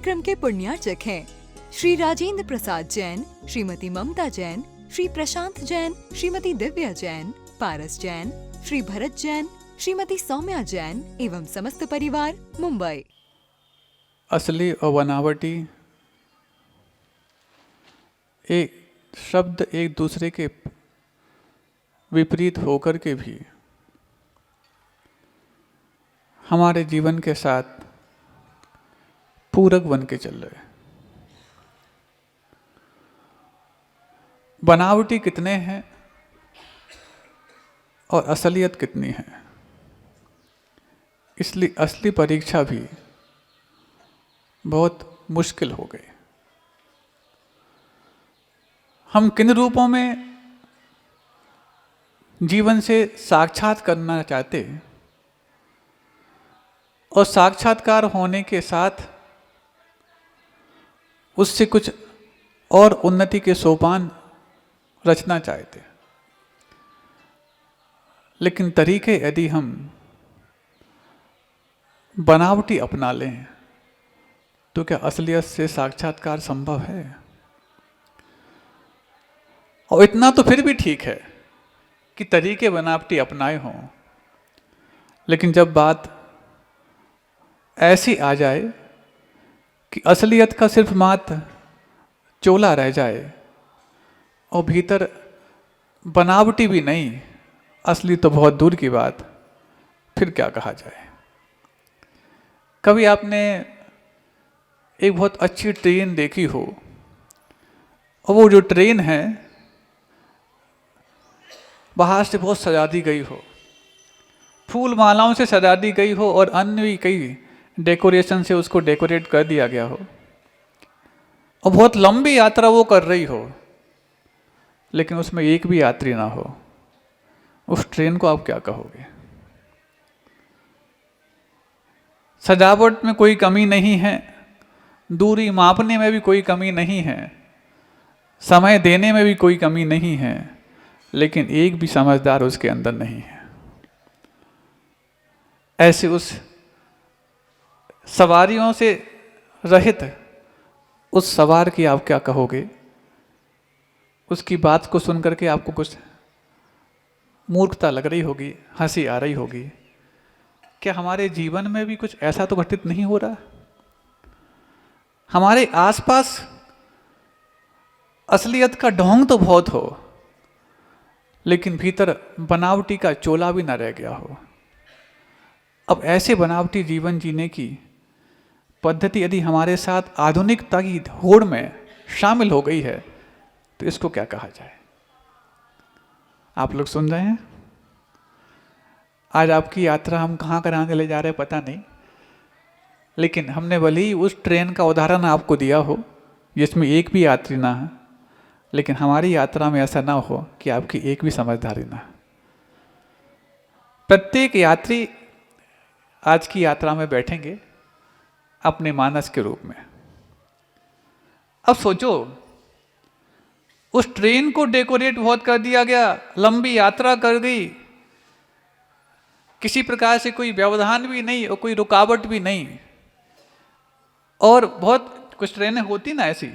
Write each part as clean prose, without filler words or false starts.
कार्यक्रम के पुण्यार्चक हैं श्री राजेंद्र प्रसाद जैन, श्रीमती ममता जैन, श्री प्रशांत जैन, श्रीमती दिव्या जैन, पारस जैन, श्री भरत जैन, श्रीमती सौम्या जैन एवं समस्त परिवार, मुंबई। असली और बनावटी एक शब्द एक दूसरे के विपरीत होकर के भी हमारे जीवन के साथ पूरक बन के चल रहे। बनावटी कितने हैं और असलियत कितनी है, इसलिए असली परीक्षा भी बहुत मुश्किल हो गई। हम किन रूपों में जीवन से साक्षात करना चाहते और साक्षात्कार होने के साथ उससे कुछ और उन्नति के सोपान रचना चाहते, लेकिन तरीके यदि हम बनावटी अपना लें तो क्या असलियत से साक्षात्कार संभव है? और इतना तो फिर भी ठीक है कि तरीके बनावटी अपनाए हों, लेकिन जब बात ऐसी आ जाए कि असलियत का सिर्फ मात्र चोला रह जाए और भीतर बनावटी भी नहीं, असली तो बहुत दूर की बात, फिर क्या कहा जाए। कभी आपने एक बहुत अच्छी ट्रेन देखी हो और वो जो ट्रेन है बाहर से बहुत सजा दी गई हो, फूल मालाओं से सजा दी गई हो और अन्य भी कई डेकोरेशन से उसको डेकोरेट कर दिया गया हो और बहुत लंबी यात्रा वो कर रही हो, लेकिन उसमें एक भी यात्री ना हो, उस ट्रेन को आप क्या कहोगे? सजावट में कोई कमी नहीं है, दूरी मापने में भी कोई कमी नहीं है, समय देने में भी कोई कमी नहीं है, लेकिन एक भी समझदार उसके अंदर नहीं है। ऐसे उस सवारियों से रहित उस सवार की आप क्या कहोगे? उसकी बात को सुन करके आपको कुछ मूर्खता लग रही होगी, हंसी आ रही होगी। क्या हमारे जीवन में भी कुछ ऐसा तो घटित नहीं हो रहा? हमारे आसपास असलियत का ढोंग तो बहुत हो, लेकिन भीतर बनावटी का चोला भी ना रह गया हो। अब ऐसे बनावटी जीवन जीने की पद्धति यदि हमारे साथ आधुनिकता की होड़ में शामिल हो गई है तो इसको क्या कहा जाए? आप लोग सुन रहे हैं? आज आपकी यात्रा हम कहाँ कराने ले जा रहे हैं पता नहीं, लेकिन हमने भले ही उस ट्रेन का उदाहरण आपको दिया हो जिसमें एक भी यात्री ना है, लेकिन हमारी यात्रा में ऐसा ना हो कि आपकी एक भी समझदारी ना। प्रत्येक यात्री आज की यात्रा में बैठेंगे अपने मानस के रूप में। अब सोचो, उस ट्रेन को डेकोरेट बहुत कर दिया गया, लंबी यात्रा कर गई, किसी प्रकार से कोई व्यवधान भी नहीं और कोई रुकावट भी नहीं। और बहुत कुछ ट्रेनें होती ना ऐसी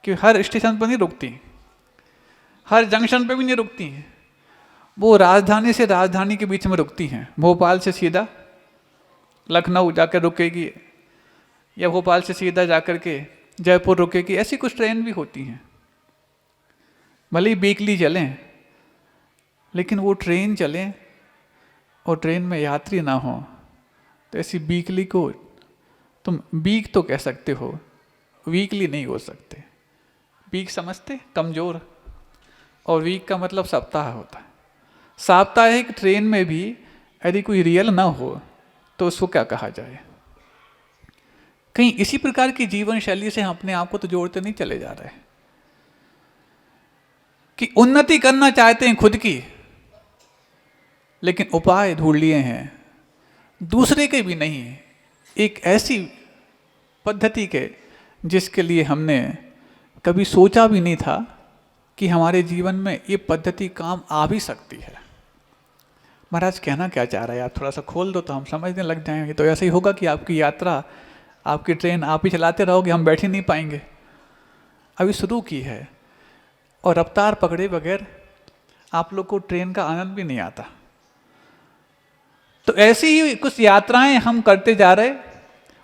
कि हर स्टेशन पर नहीं रुकती, हर जंक्शन पे भी नहीं रुकती, वो राजधानी से राजधानी के बीच में रुकती हैं। भोपाल से सीधा लखनऊ जाकर रुकेगी या भोपाल से सीधा जाकर के जयपुर रुकेगी, ऐसी कुछ ट्रेन भी होती हैं। भले ही वीकली चलें, लेकिन वो ट्रेन चलें और ट्रेन में यात्री ना हो तो ऐसी वीकली को तुम वीक तो कह सकते हो, वीकली नहीं हो सकते। वीक समझते कमजोर, और वीक का मतलब सप्ताह होता है। साप्ताहिक ट्रेन में भी यदि कोई रियल ना हो तो उसको क्या कहा जाए? कहीं इसी प्रकार की जीवन शैली से हम अपने आप को तो जोड़ते नहीं चले जा रहे कि उन्नति करना चाहते हैं खुद की, लेकिन उपाय ढूंढ लिए हैं दूसरे के भी नहीं, एक ऐसी पद्धति के जिसके लिए हमने कभी सोचा भी नहीं था कि हमारे जीवन में ये पद्धति काम आ भी सकती है। महाराज कहना क्या चाह रहा है? आप थोड़ा सा खोल दो तो हम समझने लग जाएंगे। तो ऐसा ही होगा कि आपकी यात्रा आपकी ट्रेन आप ही चलाते रहोगे, हम बैठ ही नहीं पाएंगे। अभी शुरू की है और रफ्तार पकड़े बगैर आप लोग को ट्रेन का आनंद भी नहीं आता। तो ऐसी ही कुछ यात्राएं हम करते जा रहे,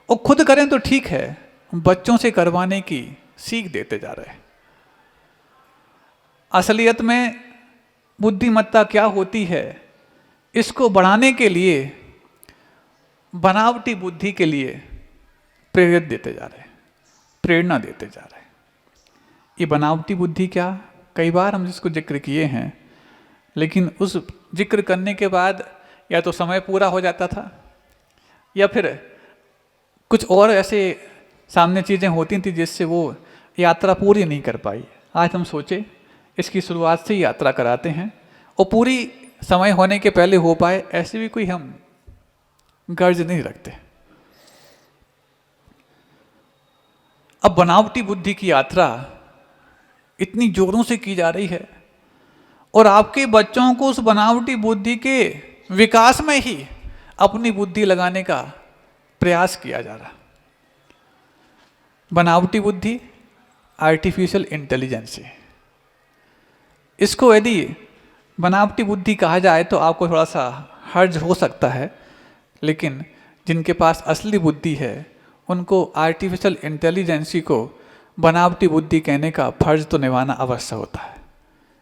और खुद करें तो ठीक है, बच्चों से करवाने की सीख देते जा रहे। असलियत में बुद्धिमत्ता क्या होती है, इसको बढ़ाने के लिए बनावटी बुद्धि के लिए प्रेरित देते जा रहे, प्रेरणा देते जा रहे। ये बनावटी बुद्धि क्या, कई बार हम जिसको जिक्र किए हैं, लेकिन उस जिक्र करने के बाद या तो समय पूरा हो जाता था या फिर कुछ और ऐसे सामने चीज़ें होती थी जिससे वो यात्रा पूरी नहीं कर पाई। आज हम सोचे इसकी शुरुआत से ही यात्रा कराते हैं और पूरी समय होने के पहले हो पाए, ऐसे भी कोई हम गर्ज नहीं रखते। अब बनावटी बुद्धि की यात्रा इतनी जोरों से की जा रही है और आपके बच्चों को उस बनावटी बुद्धि के विकास में ही अपनी बुद्धि लगाने का प्रयास किया जा रहा। बनावटी बुद्धि, आर्टिफिशियल इंटेलिजेंस, इसको यदि बनावटी बुद्धि कहा जाए तो आपको थोड़ा सा हर्ज हो सकता है, लेकिन जिनके पास असली बुद्धि है उनको आर्टिफिशियल इंटेलिजेंसी को बनावटी बुद्धि कहने का फर्ज तो निभाना अवश्य होता है।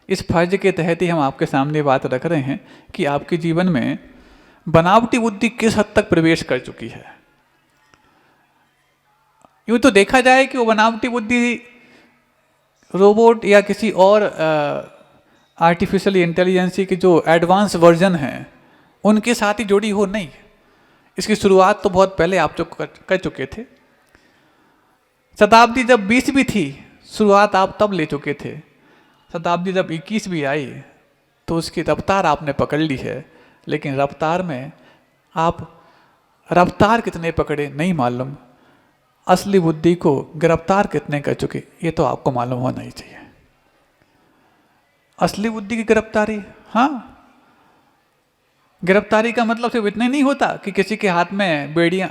इस फर्ज के तहत ही हम आपके सामने बात रख रहे हैं कि आपके जीवन में बनावटी बुद्धि किस हद तक प्रवेश कर चुकी है। यूँ तो देखा जाए कि वो बनावटी बुद्धि रोबोट या किसी और आर्टिफिशियल इंटेलिजेंसी के जो एडवांस वर्जन हैं उनके साथ ही जुड़ी हो, नहीं। इसकी शुरुआत तो बहुत पहले आप जो कर चुके थे। शताब्दी जब 20 भी थी, शुरुआत आप तब ले चुके थे। शताब्दी जब 21 भी आई तो उसकी रफ्तार आपने पकड़ ली है, लेकिन रफ्तार में आप रफ्तार कितने पकड़े नहीं मालूम, असली बुद्धि को गिरफ्तार कितने कर चुके ये तो आपको मालूम होना ही चाहिए। असली बुद्धि की गिरफ्तारी, हाँ, गिरफ्तारी का मतलब सिर्फ इतना नहीं होता कि किसी के हाथ में बेड़ियाँ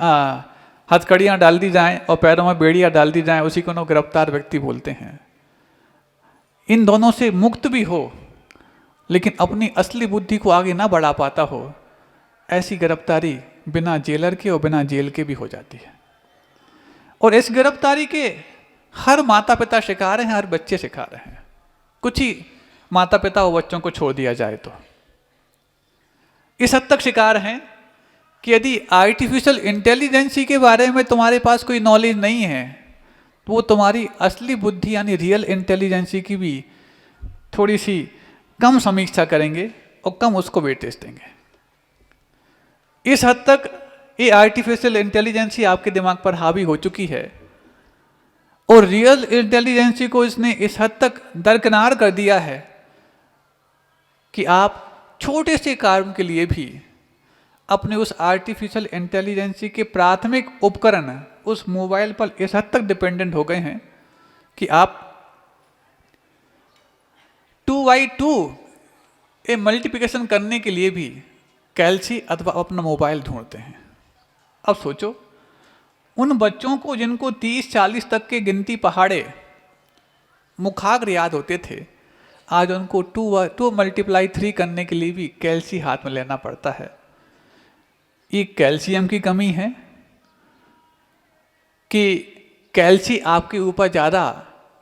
हथकड़ियाँ डाल दी जाएं और पैरों में बेड़ियाँ डाल दी जाएं, उसी को गिरफ्तार व्यक्ति बोलते हैं। इन दोनों से मुक्त भी हो लेकिन अपनी असली बुद्धि को आगे ना बढ़ा पाता हो, ऐसी गिरफ्तारी बिना जेलर के और बिना जेल के भी हो जाती है। और इस गिरफ्तारी के हर माता पिता शिकार हैं, हर बच्चे शिकार हैं। कुछ ही माता पिता और बच्चों को छोड़ दिया जाए तो इस हद तक शिकार हैं कि यदि आर्टिफिशियल इंटेलिजेंसी के बारे में तुम्हारे पास कोई नॉलेज नहीं है तो वो तुम्हारी असली बुद्धि यानी रियल इंटेलिजेंसी की भी थोड़ी सी कम समीक्षा करेंगे और कम उसको वेटेज देंगे। इस हद तक ये आर्टिफिशियल इंटेलिजेंसी आपके दिमाग पर हावी हो चुकी है और रियल इंटेलिजेंसी को इसने इस हद तक दरकिनार कर दिया है कि आप छोटे से कार्य के लिए भी अपने उस आर्टिफिशियल इंटेलिजेंसी के प्राथमिक उपकरण उस मोबाइल पर इस हद तक डिपेंडेंट हो गए हैं कि आप 2x2 ए मल्टीप्लिकेशन करने के लिए भी कैल्सी अथवा अपना मोबाइल ढूंढते हैं। अब सोचो उन बच्चों को जिनको 30-40 तक के गिनती पहाड़े मुखाग्र याद होते थे, आज उनको 2 × 3 करने के लिए भी कैल्सी हाथ में लेना पड़ता है। ये कैल्शियम की कमी है कि कैल्सी आपके ऊपर ज़्यादा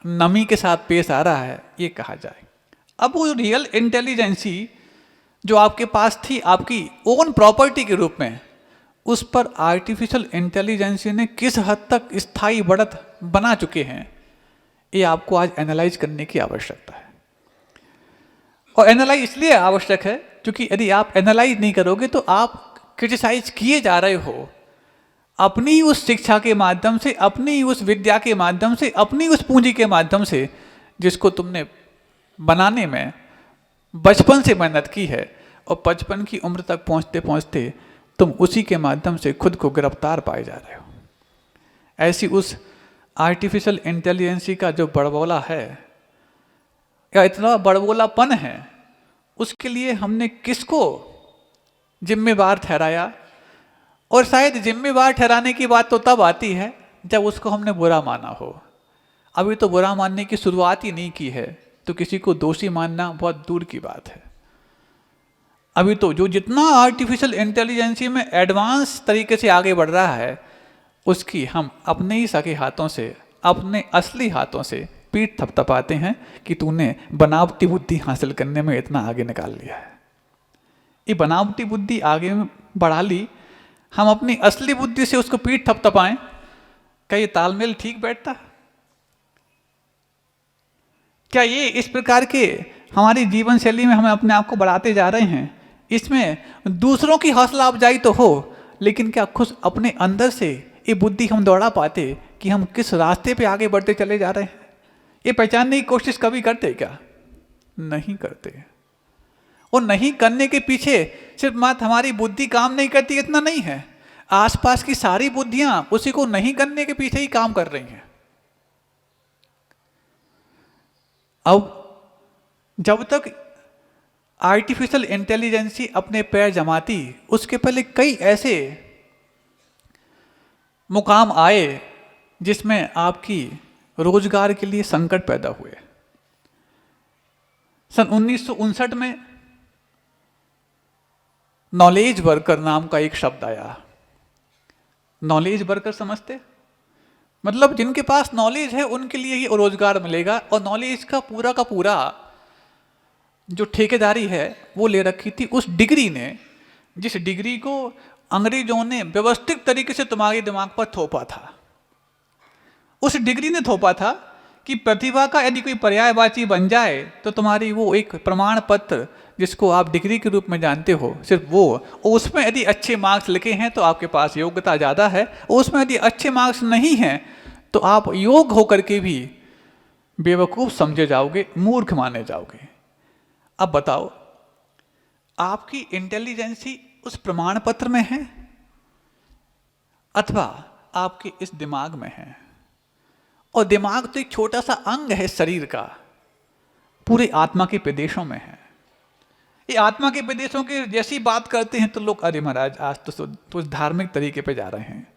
नमी के साथ पेश आ रहा है, ये कहा जाए। अब वो रियल इंटेलिजेंसी जो आपके पास थी आपकी ओन प्रॉपर्टी के रूप में, उस पर आर्टिफिशियल इंटेलिजेंसी ने किस हद तक स्थायी बढ़त बना चुके हैं, ये आपको आज एनालाइज करने की आवश्यकता है। और एनालाइज इसलिए आवश्यक है क्योंकि यदि आप एनालाइज नहीं करोगे तो आप क्रिटिसाइज किए जा रहे हो अपनी उस शिक्षा के माध्यम से, अपनी उस विद्या के माध्यम से, अपनी उस पूंजी के माध्यम से जिसको तुमने बनाने में बचपन से मेहनत की है और 55 की उम्र तक पहुंचते पहुंचते तुम उसी के माध्यम से खुद को गिरफ्तार पाए जा रहे हो। ऐसी उस आर्टिफिशियल इंटेलिजेंसी का जो बड़बोला है या इतना बड़बोलापन है, उसके लिए हमने किसको जिम्मेवार ठहराया। और शायद जिम्मेवार ठहराने की बात तो तब आती है जब उसको हमने बुरा माना हो। अभी तो बुरा मानने की शुरुआत ही नहीं की है, तो किसी को दोषी मानना बहुत दूर की बात है। अभी तो जो जितना आर्टिफिशियल इंटेलिजेंसी में एडवांस तरीके से आगे बढ़ रहा है, उसकी हम अपने ही सके हाथों से, अपने असली हाथों से पीठ थपथपाते हैं कि तूने बनावटी बुद्धि हासिल करने में इतना आगे निकाल लिया है। ये बनावटी बुद्धि आगे बढ़ा ली, हम अपनी असली बुद्धि से उसको पीठ थपथपाएं, क्या ये तालमेल ठीक बैठता? क्या ये इस प्रकार के हमारी जीवन शैली में हमें अपने आप को बढ़ाते जा रहे हैं? इसमें दूसरों की हौसला अफजाई तो हो, लेकिन क्या खुद अपने अंदर से ये बुद्धि हम दौड़ा पाते कि हम किस रास्ते पे आगे बढ़ते चले जा रहे हैं? ये पहचानने की कोशिश कभी करते क्या? नहीं करते। और नहीं करने के पीछे सिर्फ मात्र हमारी बुद्धि काम नहीं करती इतना नहीं है, आसपास की सारी बुद्धियां उसी को नहीं करने के पीछे ही काम कर रही हैं। अब जब तक आर्टिफिशियल इंटेलिजेंसी अपने पैर जमाती, उसके पहले कई ऐसे मुकाम आए जिसमें आपकी रोजगार के लिए संकट पैदा हुए। सन 1959 में नॉलेज वर्कर नाम का एक शब्द आया। नॉलेज वर्कर समझते? मतलब जिनके पास नॉलेज है उनके लिए ही रोजगार मिलेगा, और नॉलेज का पूरा जो ठेकेदारी है वो ले रखी थी उस डिग्री ने, जिस डिग्री को अंग्रेजों ने व्यवस्थित तरीके से तुम्हारे दिमाग पर थोपा था। उस डिग्री ने थोपा था कि प्रतिभा का यदि कोई पर्यायवाची बन जाए तो तुम्हारी वो एक प्रमाण पत्र जिसको आप डिग्री के रूप में जानते हो, सिर्फ वो, उसमें यदि अच्छे मार्क्स लिखे हैं तो आपके पास योग्यता ज़्यादा है, उसमें यदि अच्छे मार्क्स नहीं हैं तो आप योग्य होकर के भी बेवकूफ़ समझे जाओगे, मूर्ख माने जाओगे। अब बताओ, आपकी इंटेलिजेंसी उस प्रमाण पत्र में है अथवा आपके इस दिमाग में है? और दिमाग तो एक छोटा सा अंग है शरीर का, पूरे आत्मा के प्रदेशों में है। ये आत्मा के प्रदेशों के जैसी बात करते हैं तो लोग, अरे महाराज आज तो धार्मिक तरीके पे जा रहे हैं।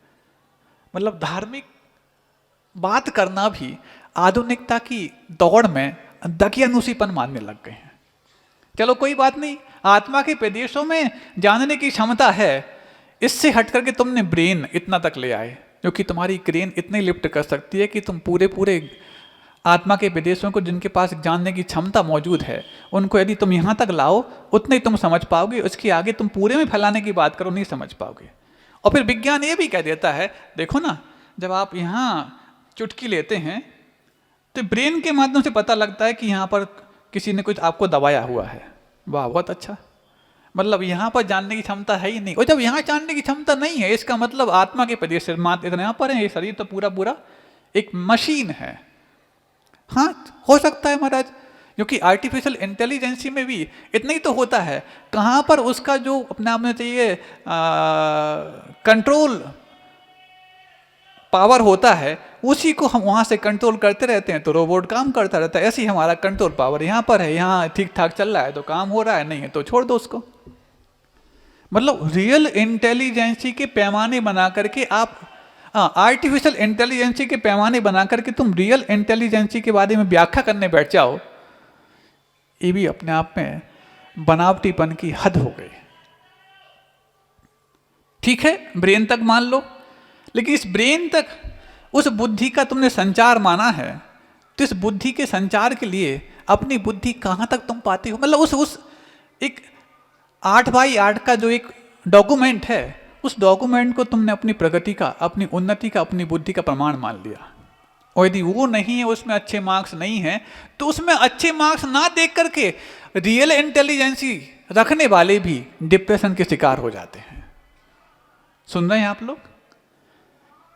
मतलब धार्मिक बात करना भी आधुनिकता की दौड़ में दकियानुसीपन मानने लग गए हैं। चलो कोई बात नहीं, आत्मा के प्रदेशों में जानने की क्षमता है, इससे हट करके तुमने ब्रेन इतना तक ले आए, क्योंकि तुम्हारी क्रेन इतनी लिफ्ट कर सकती है कि तुम पूरे आत्मा के विदेशों को, जिनके पास जानने की क्षमता मौजूद है, उनको यदि तुम यहाँ तक लाओ उतने ही तुम समझ पाओगे, उसके आगे तुम पूरे में फैलाने की बात करो नहीं समझ पाओगे। और फिर विज्ञान ये भी कह देता है, देखो ना, जब आप यहाँ चुटकी लेते हैं तो ब्रेन के माध्यम से पता लगता है कि यहाँ पर किसी ने कुछ आपको दबाया हुआ है। वाह, बहुत अच्छा। मतलब यहाँ पर जानने की क्षमता है ही नहीं, और जब यहाँ जानने की क्षमता नहीं है इसका मतलब आत्मा के प्रदेश से मात्र इतना यहाँ पर है, ये शरीर तो पूरा एक मशीन है। हाँ, हो सकता है महाराज, क्योंकि आर्टिफिशियल इंटेलिजेंसी में भी इतना ही तो होता है, कहाँ पर उसका जो अपने आप में चाहिए कंट्रोल पावर होता है उसी को हम वहाँ से कंट्रोल करते रहते हैं तो रोबोट काम करता रहता है। ऐसे ही हमारा कंट्रोल पावर यहाँ पर है, यहाँ ठीक ठाक चल रहा है तो काम हो रहा है, नहीं है तो छोड़ दो उसको। मतलब रियल इंटेलिजेंसी के पैमाने बना करके आप, आर्टिफिशियल इंटेलिजेंसी के पैमाने बना करके तुम रियल इंटेलिजेंसी के बारे में व्याख्या करने बैठ जाओ, ये भी अपने आप में बनावटीपन की हद हो गई। ठीक है, ब्रेन तक मान लो, लेकिन इस ब्रेन तक उस बुद्धि का तुमने संचार माना है, तो इस बुद्धि के संचार के लिए अपनी बुद्धि कहाँ तक तुम पाते हो? मतलब उस एक 8x8 का जो एक डॉक्यूमेंट है, उस डॉक्यूमेंट को तुमने अपनी प्रगति का, अपनी उन्नति का, अपनी बुद्धि का प्रमाण मान लिया। और यदि वो नहीं है, उसमें अच्छे मार्क्स नहीं है, तो उसमें अच्छे मार्क्स ना देख करके रियल इंटेलिजेंसी रखने वाले भी डिप्रेशन के शिकार हो जाते हैं। सुन रहे हैं आप लोग?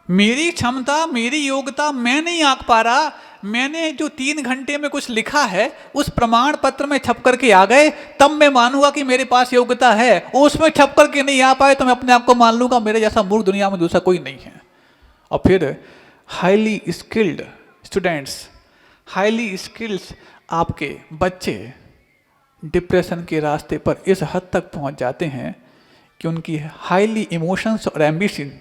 मेरी क्षमता, मेरी योग्यता मैं नहीं आंक पा रहा, मैंने जो 3 घंटे में कुछ लिखा है उस प्रमाण पत्र में छप करके आ गए, तब मैं मानूंगा कि मेरे पास योग्यता है। उसमें छप करके नहीं आ पाए तो मैं अपने आप को मान लूंगा मेरे जैसा मूर्ख दुनिया में दूसरा कोई नहीं है। और फिर highly skilled students, highly skills आपके बच्चे डिप्रेशन के रास्ते पर इस हद तक पहुंच जाते हैं कि उनकी हाईली इमोशंस और एम्बिशन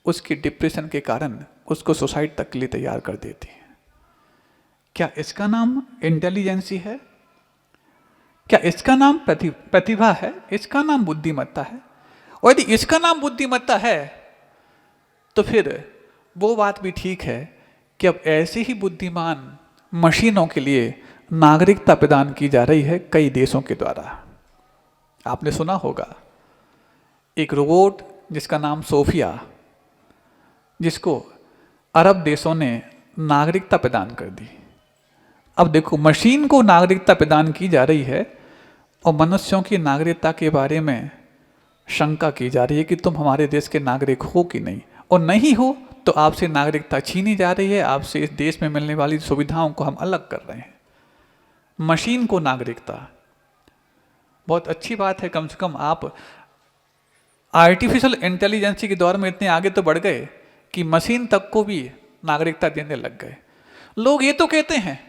उसकी डिप्रेशन के कारण उसको सुसाइड तक के लिए तैयार कर देती है। क्या इसका नाम इंटेलिजेंसी है? क्या इसका नाम प्रतिभा है? इसका नाम बुद्धिमत्ता है? और यदि इसका नाम बुद्धिमत्ता है तो फिर वो बात भी ठीक है कि अब ऐसे ही बुद्धिमान मशीनों के लिए नागरिकता प्रदान की जा रही है कई देशों के द्वारा। आपने सुना होगा एक रोबोट जिसका नाम सोफिया, जिसको अरब देशों ने नागरिकता प्रदान कर दी। अब देखो, मशीन को नागरिकता प्रदान की जा रही है और मनुष्यों की नागरिकता के बारे में शंका की जा रही है कि तुम हमारे देश के नागरिक हो कि नहीं, और नहीं हो तो आपसे नागरिकता छीनी जा रही है, आपसे इस देश में मिलने वाली सुविधाओं को हम अलग कर रहे हैं। मशीन को नागरिकता, बहुत अच्छी बात है। कम से कम आप आर्टिफिशियल इंटेलिजेंस के दौर में इतने आगे तो बढ़ गए कि मशीन तक को भी नागरिकता देने लग गए। लोग ये तो कहते हैं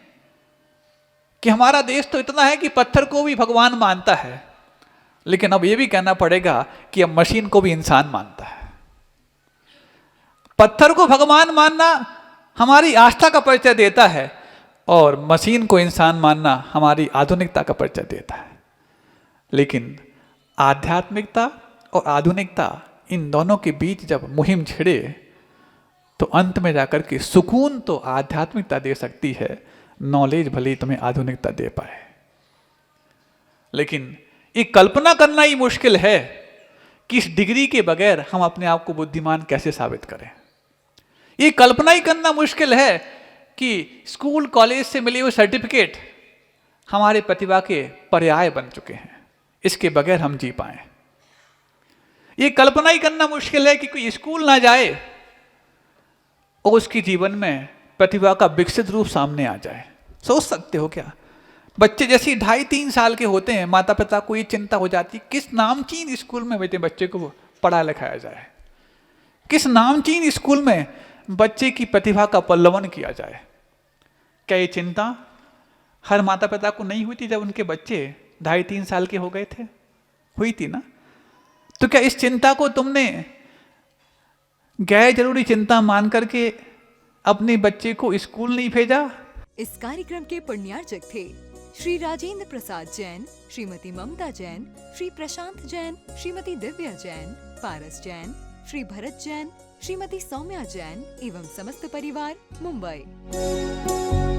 कि हमारा देश तो इतना है कि पत्थर को भी भगवान मानता है, लेकिन अब ये भी कहना पड़ेगा कि अब मशीन को भी इंसान मानता है। पत्थर को भगवान मानना हमारी आस्था का परिचय देता है और मशीन को इंसान मानना हमारी आधुनिकता का परिचय देता है। लेकिन आध्यात्मिकता और आधुनिकता, इन दोनों के बीच जब मुहिम छिड़े तो अंत में जाकर के सुकून तो आध्यात्मिकता दे सकती है, नॉलेज भले ही तुम्हें आधुनिकता दे पाए। लेकिन ये कल्पना करना ही मुश्किल है कि इस डिग्री के बगैर हम अपने आप को बुद्धिमान कैसे साबित करें। ये कल्पना ही करना मुश्किल है कि स्कूल कॉलेज से मिले हुए सर्टिफिकेट हमारे प्रतिभा के पर्याय बन चुके हैं, इसके बगैर हम जी पाए। ये कल्पना ही करना मुश्किल है कि कोई स्कूल ना जाए और उसके जीवन में प्रतिभा का विकसित रूप सामने आ जाए। सोच सकते हो क्या? बच्चे जैसे 2.5-3 साल के होते हैं, माता पिता को ये चिंता हो जाती है किस नामचीन स्कूल में बेटे बच्चे को पढ़ा लिखाया जाए, किस नामचीन स्कूल में बच्चे की प्रतिभा का पल्लवन किया जाए। क्या ये चिंता हर माता पिता को नहीं हुई थी जब उनके बच्चे 2.5-3 साल के हो गए थे? हुई थी ना? तो क्या इस चिंता को तुमने गैर जरूरी चिंता मान करके अपने बच्चे को स्कूल नहीं भेजा? इस कार्यक्रम के पुण्यार्चक थे श्री राजेंद्र प्रसाद जैन, श्रीमती ममता जैन, श्री प्रशांत जैन, श्रीमती दिव्या जैन, पारस जैन, श्री भरत जैन, श्रीमती सौम्या जैन एवं समस्त परिवार, मुंबई।